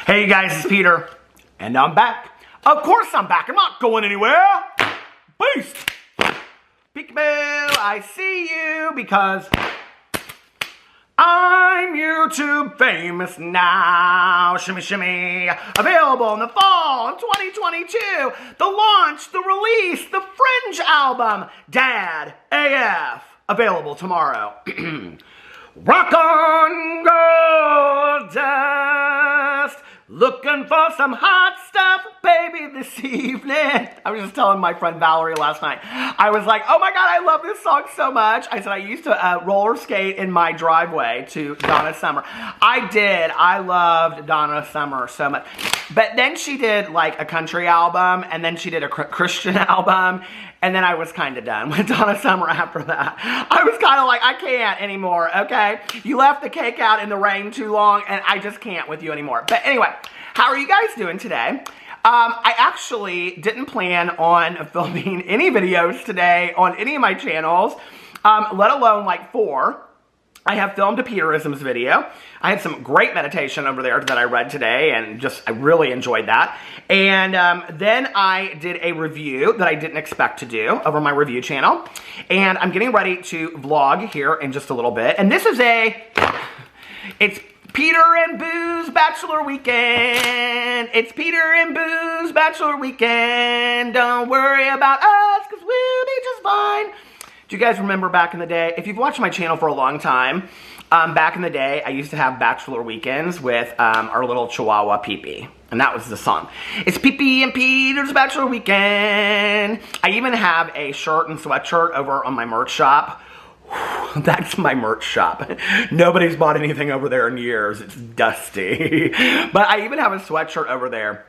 Hey guys, it's Peter, and I'm back. Of course I'm back. I'm not going anywhere. Peace. Peekaboo, I see you because I'm YouTube famous now. Shimmy, shimmy. Available in the fall of 2022. The launch, the release, the Fringe album, Dad AF. Available tomorrow. Rock on, gold dust. Looking for some hot stuff, baby, this evening. I was just telling my friend Valerie last night. I was like, oh my God, I love this song so much. I said I used to roller skate in my driveway to Donna Summer. I did. I loved Donna Summer so much. But then she did like a country album, and then she did a Christian album, and then I was kind of done with Donna Summer after that. I was kind of like, I can't anymore, okay? You left the cake out in the rain too long, and I just can't with you anymore. But anyway, how are you guys doing today? I actually didn't plan on filming any videos today on any of my channels, let alone like 4. I have filmed a Peterisms video. I had some great meditation over there that I read today, and I really enjoyed that. And then I did a review that I didn't expect to do over my review channel. And I'm getting ready to vlog here in just a little bit. And this is it's Peter and Boo's Bachelor Weekend. It's Peter and Boo's Bachelor Weekend. Don't worry about us, because we'll be just fine. Do you guys remember back in the day? If you've watched my channel for a long time, back in the day, I used to have Bachelor Weekends with our little Chihuahua Pee-Pee. And that was the song. It's Pee-Pee and Peter's Bachelor Weekend. I even have a shirt and sweatshirt over on my merch shop. That's my merch shop. Nobody's bought anything over there in years. It's dusty. But I even have a sweatshirt over there.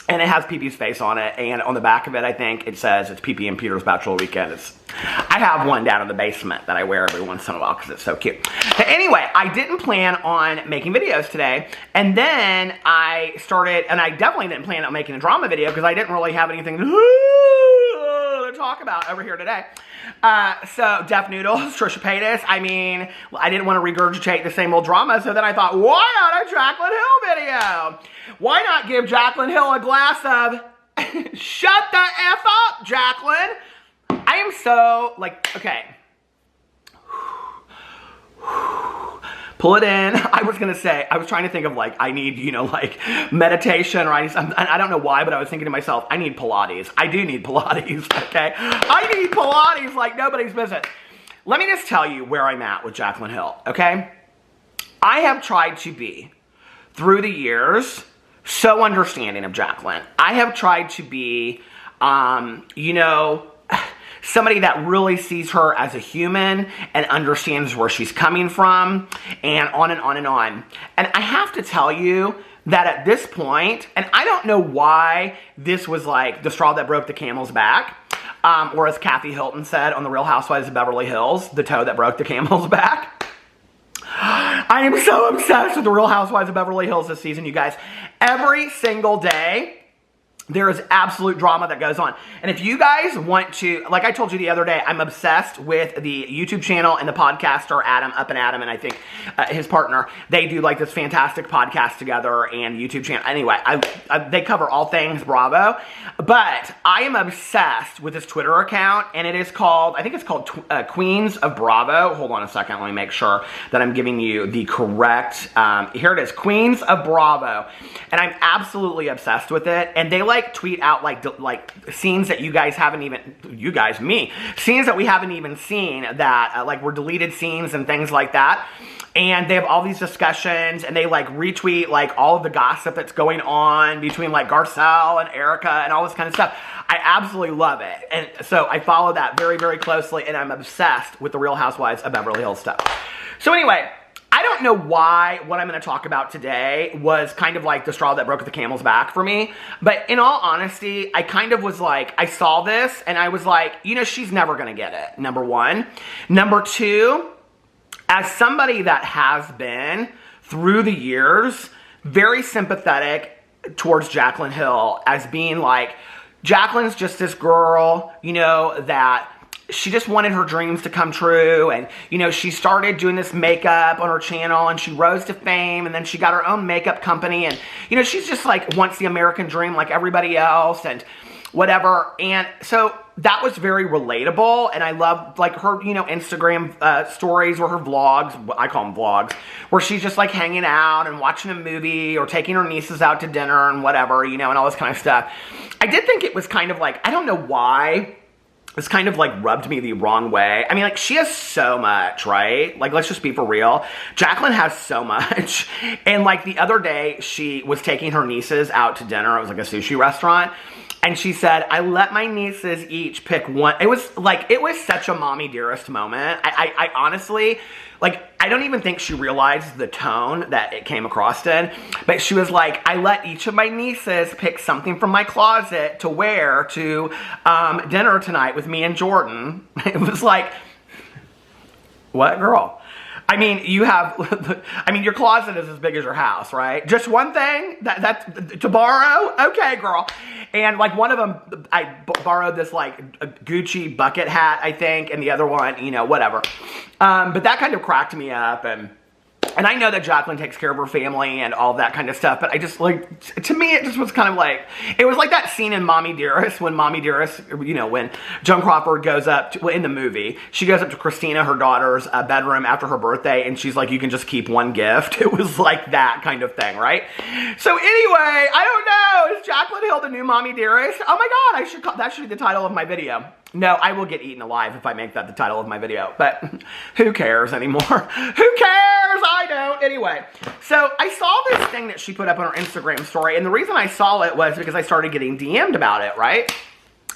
And it has Pee-Pee's face on it, and on the back of it, I think, it says it's Pee-Pee and Peter's Bachelor Weekend. I have one down in the basement that I wear every once in a while because it's so cute. But anyway, I didn't plan on making videos today, and then I started, and I definitely didn't plan on making a drama video because I didn't really have anything to talk about over here today. So, Deaf Noodles, Trisha Paytas, I mean, I didn't want to regurgitate the same old drama, so then I thought, why not a Jaclyn Hill video? Why not give Jaclyn Hill a glass of, shut the F up, Jaclyn? I am so, like, okay. Pull it in. I was going to say, I was trying to think of like, I need, you know, like meditation, or I don't know why, but I was thinking to myself, I need Pilates. I do need Pilates, okay? I need Pilates like nobody's business. Let me just tell you where I'm at with Jaclyn Hill, okay? I have tried to be, through the years, so understanding of Jaclyn. I have tried to be, you know, somebody that really sees her as a human and understands where she's coming from, and on and on and on. And I have to tell you that at this point, and I don't know why this was like the straw that broke the camel's back, or as Kathy Hilton said on The Real Housewives of Beverly Hills, the toe that broke the camel's back. I am so obsessed with The Real Housewives of Beverly Hills this season, you guys. Every single day, there is absolute drama that goes on. And if you guys want to, like I told you the other day, I'm obsessed with the YouTube channel and the podcaster, Adam, Up and Adam, and I think his partner. They do like this fantastic podcast together and YouTube channel. Anyway, they cover all things Bravo. But I am obsessed with this Twitter account, and it is called, I think it's called Queens of Bravo. Hold on a second, let me make sure that I'm giving you the correct, here it is, Queens of Bravo. And I'm absolutely obsessed with it. And they like tweet out like scenes that you guys haven't even, scenes that we haven't even seen that like were deleted scenes and things like that. And they have all these discussions, and they like retweet like all of the gossip that's going on between like Garcelle and Erica and all this kind of stuff. I absolutely love it. And so I follow that very, very closely, and I'm obsessed with the Real Housewives of Beverly Hills stuff. So anyway, I don't know why what I'm going to talk about today was kind of like the straw that broke the camel's back for me. But in all honesty, I kind of was like, I saw this and I was like, you know, she's never going to get it, number one. Number two, as somebody that has been, through the years, very sympathetic towards Jaclyn Hill as being like, Jaclyn's just this girl, you know, that she just wanted her dreams to come true. And, she started doing this makeup on her channel, and she rose to fame, and then she got her own makeup company. And, she's just like wants the American dream like everybody else and whatever. And so that was very relatable. And I loved like her, Instagram stories or her vlogs. I call them vlogs, where she's just like hanging out and watching a movie or taking her nieces out to dinner and whatever, and all this kind of stuff. I did think it was kind of like, I don't know why, this kind of like rubbed me the wrong way. I mean, like, she has so much, right? Like, let's just be for real. Jaclyn has so much. And like the other day, she was taking her nieces out to dinner. It was like a sushi restaurant. And she said, I let my nieces each pick one. It was such a mommy dearest moment. I honestly, like, I don't even think she realized the tone that it came across in. But she was like, I let each of my nieces pick something from my closet to wear to dinner tonight with me and Jordan. It was like, what, girl? I mean, your closet is as big as your house, right? Just one thing that's to borrow? Okay, girl. And like one of them, I borrowed this like a Gucci bucket hat, I think, and the other one, whatever. But that kind of cracked me up, and I know that Jaclyn takes care of her family and all that kind of stuff, but I just like, to me, it just was kind of like, it was like that scene in Mommy Dearest, when when Joan Crawford goes up to, in the movie, she goes up to Christina, her daughter's bedroom after her birthday, and she's like, you can just keep one gift. It was like that kind of thing, right? So anyway, I don't know, is Jaclyn Hill the new Mommy Dearest? Oh my God, that should be the title of my video. No, I will get eaten alive if I make that the title of my video, but who cares anymore? Who cares? I don't. Anyway, so I saw this thing that she put up on her Instagram story, and the reason I saw it was because I started getting DM'd about it, right?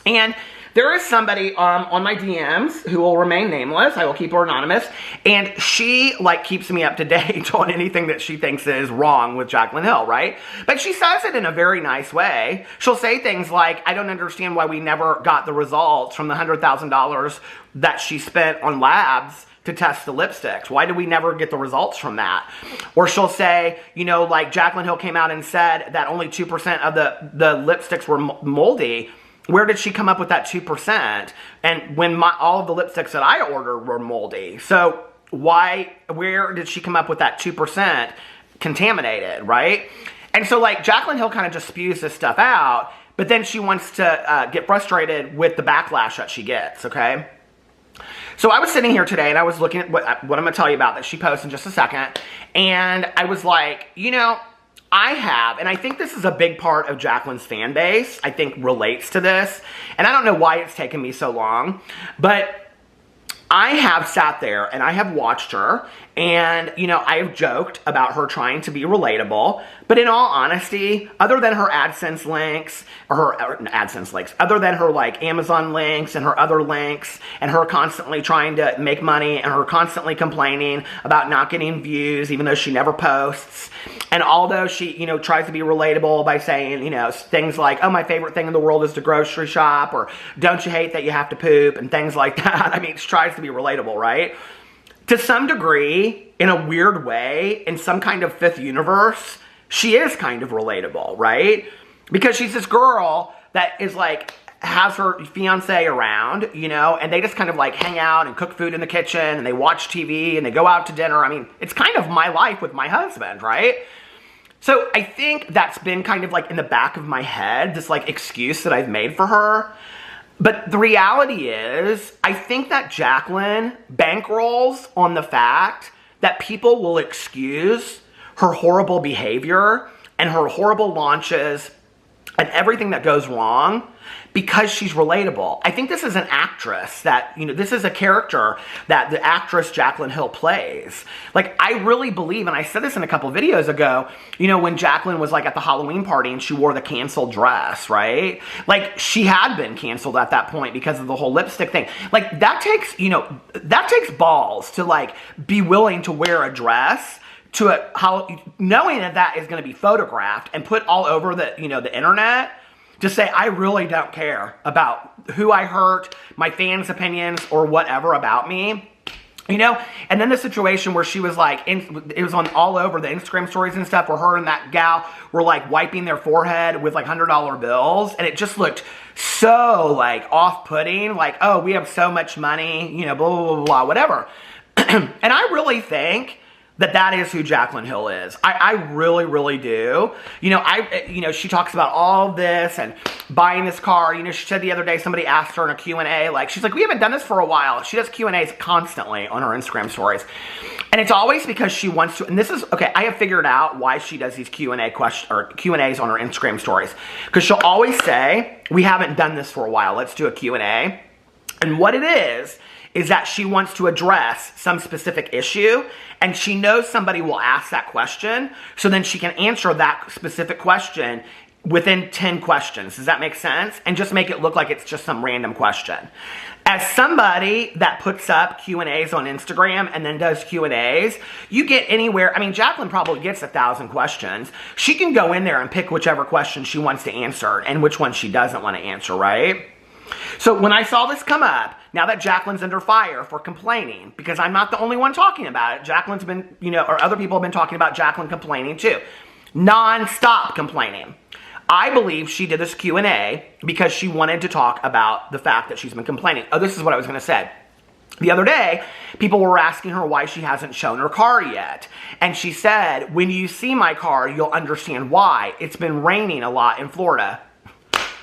And there is somebody on my DMs who will remain nameless. I will keep her anonymous. And she like keeps me up to date on anything that she thinks is wrong with Jaclyn Hill, right? But she says it in a very nice way. She'll say things like, I don't understand why we never got the results from the $100,000 that she spent on labs to test the lipsticks. Why did we never get the results from that? Or she'll say, like Jaclyn Hill came out and said that only 2% of the lipsticks were moldy. Where did she come up with that 2%? And when all of the lipsticks that I ordered were moldy. So where did she come up with that 2% contaminated, right? And so like Jaclyn Hill kind of just spews this stuff out, but then she wants to get frustrated with the backlash that she gets, okay? So I was sitting here today and I was looking at what I'm going to tell you about that she posts in just a second. And I was like, I have, and I think this is a big part of Jaclyn's fan base, I think relates to this, and I don't know why it's taken me so long, but I have sat there and I have watched her, and, I have joked about her trying to be relatable, but in all honesty, other than her AdSense links, other than her, like, Amazon links and her other links, and her constantly trying to make money, and her constantly complaining about not getting views, even though she never posts, and although she, tries to be relatable by saying, things like, oh, my favorite thing in the world is to grocery shop, or don't you hate that you have to poop, and things like that. I mean, she tries to be relatable, right? To some degree, in a weird way, in some kind of fifth universe, she is kind of relatable, right? Because she's this girl that is like, has her fiance around, and they just kind of like hang out and cook food in the kitchen, and they watch TV, and they go out to dinner. I mean, it's kind of my life with my husband, right? So I think that's been kind of like in the back of my head, this like excuse that I've made for her. But the reality is, I think that Jaclyn bankrolls on the fact that people will excuse her horrible behavior and her horrible launches and everything that goes wrong because she's relatable. I think this is an actress that, this is a character that the actress Jaclyn Hill plays. Like, I really believe, and I said this in a couple videos ago, when Jaclyn was like at the Halloween party and she wore the canceled dress, right? Like, she had been canceled at that point because of the whole lipstick thing. Like, that takes balls to like be willing to wear a dress knowing that is going to be photographed and put all over the internet, to say, I really don't care about who I hurt, my fans' opinions, or whatever about me. You know, and then the situation where she was like, it was on all over the Instagram stories and stuff where her and that gal were like wiping their forehead with like $100 bills. And it just looked so like off-putting, like, oh, we have so much money, you know, blah, blah, blah, blah, whatever. And I really think that is who Jaclyn Hill is. I really, really do. You know, she talks about all this and buying this car. You know, she said the other day, somebody asked her in a Q&A, like, she's like, we haven't done this for a while. She does Q&As constantly on her Instagram stories. And it's always because she wants to, and this is, okay, I have figured out why she does these Q&As on her Instagram stories. Because she'll always say, we haven't done this for a while. Let's do a Q&A. And what it is that she wants to address some specific issue, and she knows somebody will ask that question, so then she can answer that specific question within 10 questions. Does that make sense? And just make it look like it's just some random question. As somebody that puts up Q&As on Instagram and then does Q&As, you get anywhere, I mean, Jaclyn probably gets 1,000 questions. She can go in there and pick whichever question she wants to answer and which one she doesn't want to answer, right? So when I saw this come up, now that Jaclyn's under fire for complaining, because I'm not the only one talking about it, Jaclyn's been, you know, or other people have been talking about Jaclyn complaining too. Non-stop complaining. I believe she did this Q&A because she wanted to talk about the fact that she's been complaining. Oh, this is what I was going to say. The other day, people were asking her why she hasn't shown her car yet. And she said, when you see my car, you'll understand why. It's been raining a lot in Florida.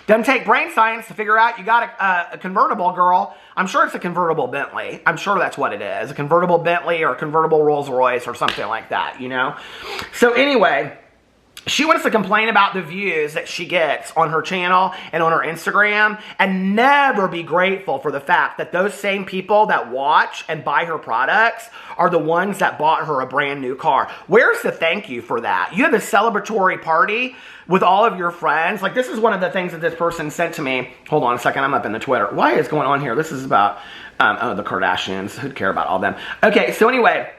Doesn't take brain science to figure out you got a convertible, girl. I'm sure it's a convertible Bentley. I'm sure that's what it is. A convertible Bentley or a convertible Rolls Royce or something like that, you know? So anyway, she wants to complain about the views that she gets on her channel and on her Instagram and never be grateful for the fact that those same people that watch and buy her products are the ones that bought her a brand new car. Where's the thank you for that? You have a celebratory party with all of your friends. Like, this is one of the things that this person sent to me. Hold on a second, I'm up in the Twitter. Why is going on here? This is about, the Kardashians. Who'd care about all them? Okay, so anyway,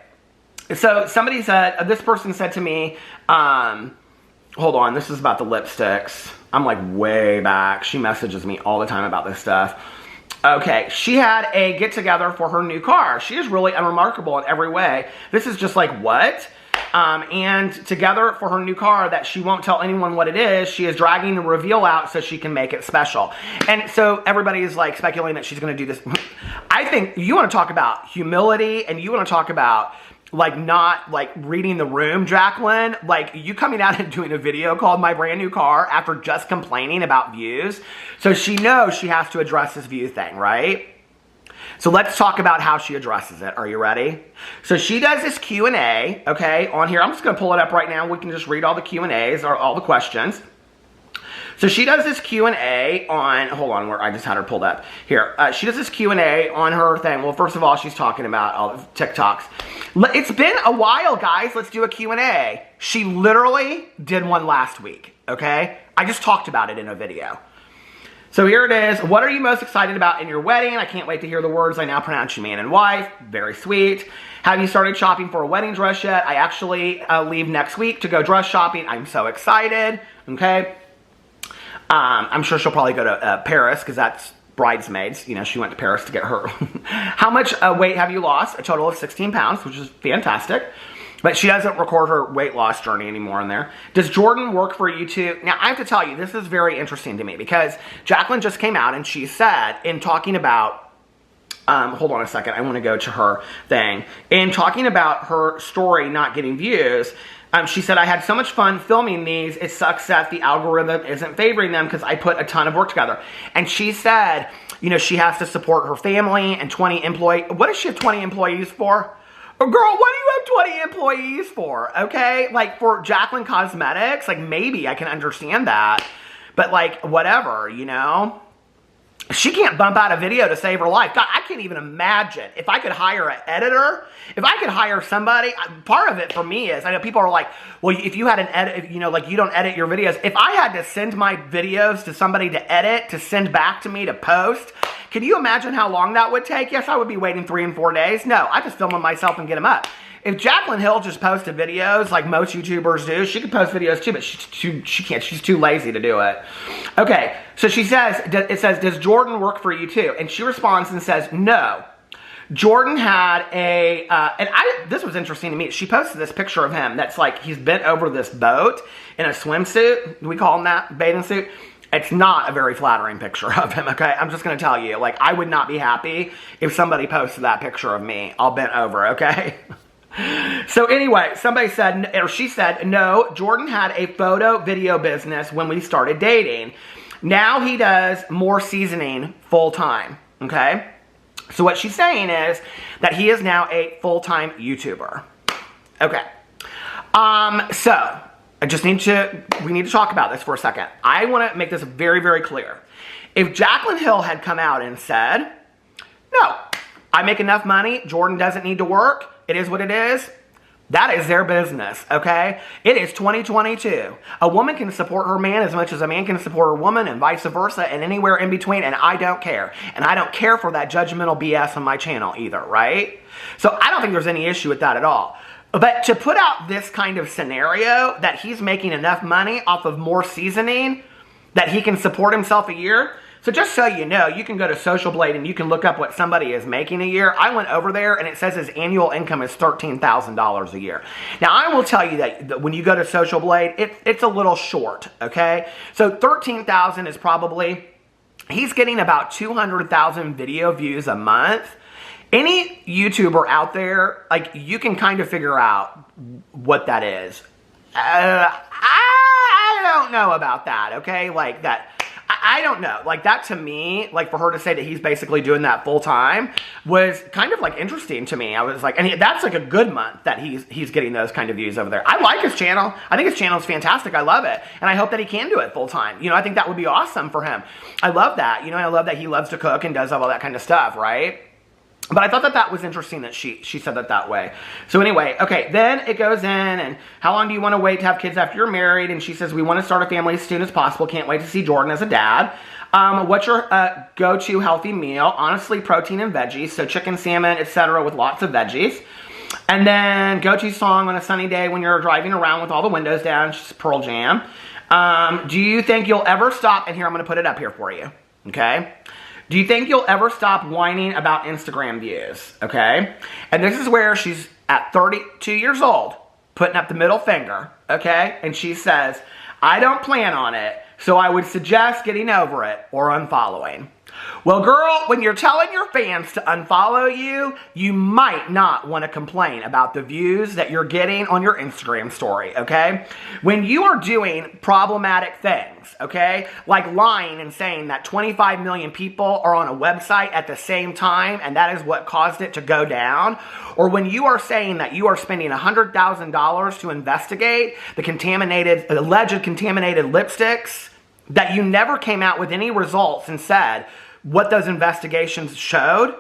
so somebody said, this person said to me, hold on, this is about the lipsticks. I'm like way back. She messages me all the time about this stuff. Okay, she had a get-together for her new car. She is really unremarkable in every way. This is just like, what? And together for her new car that she won't tell anyone what it is, she is dragging the reveal out so she can make it special. And so everybody is like speculating that she's going to do this. I think you want to talk about humility and you want to talk about like not like reading the room, Jaclyn. Like you coming out and doing a video called My Brand New Car after just complaining about views. So she knows she has to address this view thing, right? So let's talk about how she addresses it. Are you ready? So she does this Q&A, okay, on here. I'm just going to pull it up right now. We can just read all the Q&As or all the questions. So she does this Q&A on, hold on, where I just had her pulled up. Here, she does this Q&A on her thing. Well, first of all, she's talking about all the TikToks. It's been a while, guys. Let's do a Q&A. She literally did one last week, okay? I just talked about it in a video. So here it is. What are you most excited about in your wedding? I can't wait to hear the words I now pronounce you man and wife. Very sweet. Have you started shopping for a wedding dress yet? I actually leave next week to go dress shopping. I'm so excited. Okay. I'm sure she'll probably go to Paris because that's bridesmaids. You know, she went to Paris to get her. How much weight have you lost? A total of 16 pounds, which is fantastic. But she doesn't record her weight loss journey anymore in there. Does Jordan work for you too? Now, I have to tell you, this is very interesting to me because Jaclyn just came out and she said in talking about, hold on a second, I want to go to her thing. In talking about her story not getting views, she said, I had so much fun filming these. It sucks that the algorithm isn't favoring them because I put a ton of work together. And she said, you know, she has to support her family and 20 employees. What does she have 20 employees for? Girl, what do you have 20 employees for? Okay, like for Jaclyn Cosmetics, like maybe I can understand that. But like whatever, you know? She can't bump out a video to save her life. God, I can't even imagine if I could hire an editor, if I could hire somebody. Part of it for me is, I know people are like, well, if you had an edit, you know, like you don't edit your videos. If I had to send my videos to somebody to edit, to send back to me to post, can you imagine how long that would take? Yes, I would be waiting 3 and 4 days. No, I just film them myself and get them up. If Jaclyn Hill just posted videos like most YouTubers do, she could post videos too, but she can't. She's too lazy to do it. Okay, so she says, it says, does Jordan work for you too? And she responds and says, no. Jordan had this was interesting to me. She posted this picture of him that's like he's bent over this boat in a swimsuit. Do we call him that? Bathing suit? It's not a very flattering picture of him, okay? I'm just going to tell you, like, I would not be happy if somebody posted that picture of me all bent over, okay? So anyway, somebody said, or she said, no, Jordan had a photo video business when we started dating. Now he does more seasoning full time, okay? So what she's saying is that he is now a full-time YouTuber. Okay. So we need to talk about this for a second. I want to make this very, very clear. If Jaclyn Hill had come out and said, no, I make enough money, Jordan doesn't need to work, it is what it is, that is their business, okay? It is 2022. A woman can support her man as much as a man can support a woman and vice versa and anywhere in between, and I don't care. And I don't care for that judgmental BS on my channel either, right? So I don't think there's any issue with that at all. But to put out this kind of scenario that he's making enough money off of more seasoning that he can support himself a year. So just so you know, you can go to Social Blade and you can look up what somebody is making a year. I went over there and it says his annual income is $13,000 a year. Now I will tell you that when you go to Social Blade, it's a little short, okay? So $13,000 is probably, he's getting about 200,000 video views a month. Any YouTuber out there, like, you can kind of figure out what that is. I don't know about that, okay? Like, that, I don't know. Like, that to me, like, for her to say that he's basically doing that full time was kind of, like, interesting to me. I was like, and that's, like, a good month that he's getting those kind of views over there. I like his channel. I think his channel is fantastic. I love it. And I hope that he can do it full time. You know, I think that would be awesome for him. I love that. You know, I love that he loves to cook and does all that kind of stuff, right? But I thought that was interesting that she said that way. So anyway, okay, then it goes in, and how long do you want to wait to have kids after you're married? And she says, we want to start a family as soon as possible. Can't wait to see Jordan as a dad. What's your go-to healthy meal? Honestly, protein and veggies, so chicken, salmon, etc. with lots of veggies. And then go-to song on a sunny day when you're driving around with all the windows down, just Pearl Jam. Do you think you'll ever stop? And here, I'm going to put it up here for you, okay? Do you think you'll ever stop whining about Instagram views? Okay? And this is where she's at 32 years old, putting up the middle finger, okay? And she says, I don't plan on it, so I would suggest getting over it or unfollowing. Well, girl, when you're telling your fans to unfollow you, you might not want to complain about the views that you're getting on your Instagram story, okay? When you are doing problematic things, okay, like lying and saying that 25 million people are on a website at the same time and that is what caused it to go down, or when you are saying that you are spending $100,000 to investigate the alleged contaminated lipsticks, that you never came out with any results and said what those investigations showed,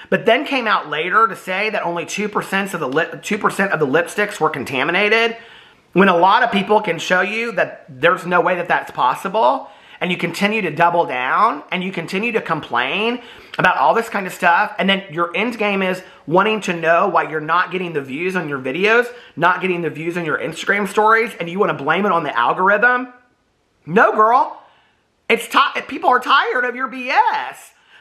but then came out later to say that only 2% of the 2% of the lipsticks were contaminated, when a lot of people can show you that there's no way that that's possible, and you continue to double down, and you continue to complain about all this kind of stuff, and then your end game is wanting to know why you're not getting the views on your videos, not getting the views on your Instagram stories, and you want to blame it on the algorithm. No, girl. People are tired of your BS.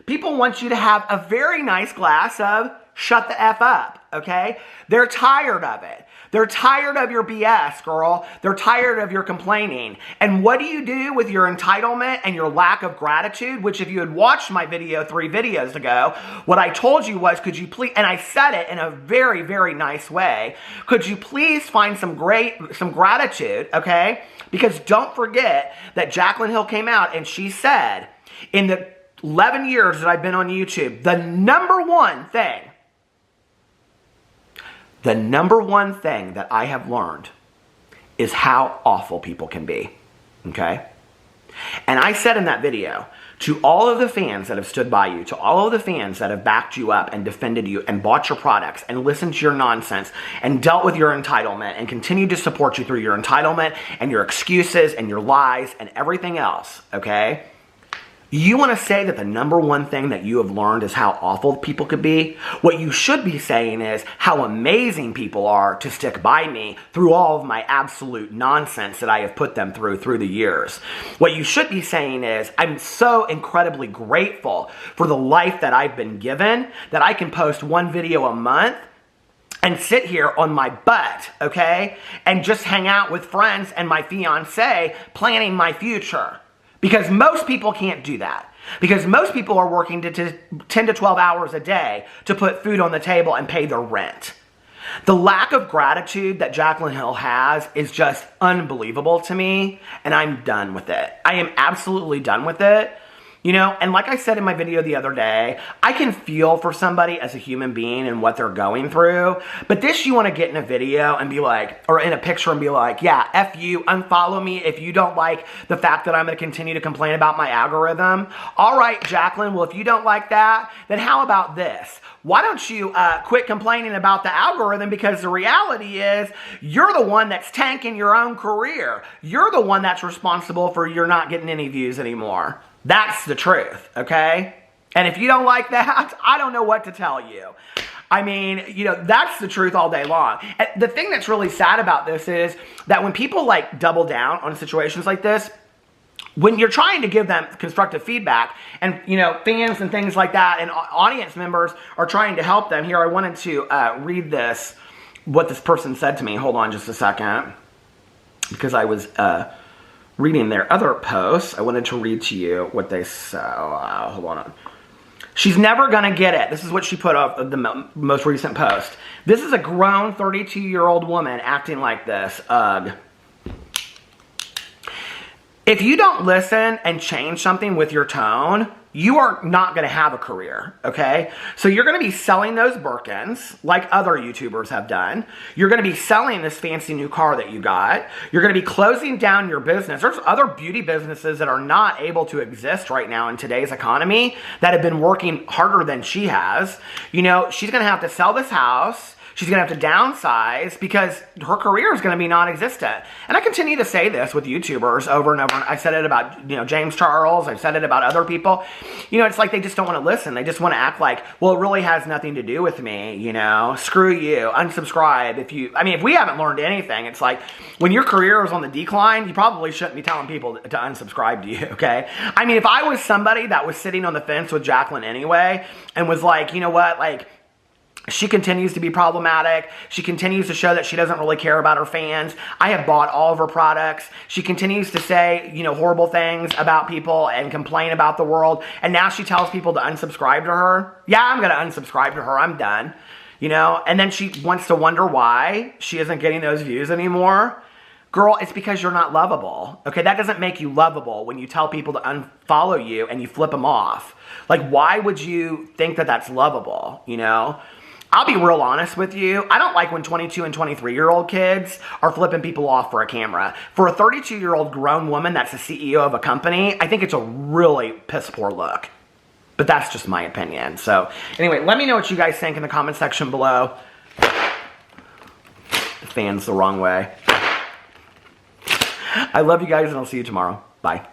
People want you to have a very nice glass of shut the F up, okay? They're tired of it. They're tired of your BS, girl. They're tired of your complaining. And what do you do with your entitlement and your lack of gratitude? Which, if you had watched my video 3 videos ago, what I told you was, could you please, and I said it in a very, very nice way, could you please find some gratitude, okay? Because don't forget that Jaclyn Hill came out and she said, in the 11 years that I've been on YouTube, the number one thing that I have learned is how awful people can be, okay? And I said in that video, to all of the fans that have stood by you, to all of the fans that have backed you up and defended you and bought your products and listened to your nonsense and dealt with your entitlement and continued to support you through your entitlement and your excuses and your lies and everything else, okay? You want to say that the number one thing that you have learned is how awful people could be? What you should be saying is how amazing people are to stick by me through all of my absolute nonsense that I have put them through the years. What you should be saying is, I'm so incredibly grateful for the life that I've been given, that I can post one video a month and sit here on my butt, okay? And just hang out with friends and my fiance planning my future. Because most people can't do that. Because most people are working to 10 to 12 hours a day to put food on the table and pay their rent. The lack of gratitude that Jaclyn Hill has is just unbelievable to me, and I'm done with it. I am absolutely done with it. You know, and like I said in my video the other day, I can feel for somebody as a human being and what they're going through. But this you want to get in a video and be like, or in a picture and be like, yeah, F you, unfollow me if you don't like the fact that I'm going to continue to complain about my algorithm. All right, Jaclyn, well, if you don't like that, then how about this? Why don't you quit complaining about the algorithm? Because the reality is you're the one that's tanking your own career. You're the one that's responsible for you're not getting any views anymore. That's the truth, okay? And if you don't like that, I don't know what to tell you. I mean, you know, that's the truth all day long. And the thing that's really sad about this is that when people like double down on situations like this, when you're trying to give them constructive feedback and, you know, fans and things like that and audience members are trying to help them. Here, I wanted to read this, what this person said to me. Hold on just a second. Because I was reading their other posts. I wanted to read to you what they said. Hold on. She's never going to get it. This is what she put up the most recent post. This is a grown 32-year-old woman acting like this. Ugh. If you don't listen and change something with your tone, you are not going to have a career, okay? So you're going to be selling those Birkins like other YouTubers have done. You're going to be selling this fancy new car that you got. You're going to be closing down your business. There's other beauty businesses that are not able to exist right now in today's economy that have been working harder than she has. You know, she's going to have to sell this house. She's going to have to downsize because her career is going to be non-existent. And I continue to say this with YouTubers over and over. I said it about, you know, James Charles. I've said it about other people. You know, it's like they just don't want to listen. They just want to act like, well, it really has nothing to do with me, you know. Screw you. Unsubscribe. If we haven't learned anything, it's like when your career is on the decline, you probably shouldn't be telling people to unsubscribe to you, okay? I mean, if I was somebody that was sitting on the fence with Jaclyn anyway and was like, you know what, like, she continues to be problematic. She continues to show that she doesn't really care about her fans. I have bought all of her products. She continues to say, you know, horrible things about people and complain about the world. And now she tells people to unsubscribe to her. Yeah, I'm going to unsubscribe to her. I'm done. You know, and then she wants to wonder why she isn't getting those views anymore. Girl, it's because you're not lovable. Okay, that doesn't make you lovable when you tell people to unfollow you and you flip them off. Like, why would you think that that's lovable, you know? I'll be real honest with you. I don't like when 22 and 23-year-old kids are flipping people off for a camera. For a 32-year-old grown woman that's the CEO of a company, I think it's a really piss-poor look. But that's just my opinion. So, anyway, let me know what you guys think in the comment section below. The fan's the wrong way. I love you guys, and I'll see you tomorrow. Bye.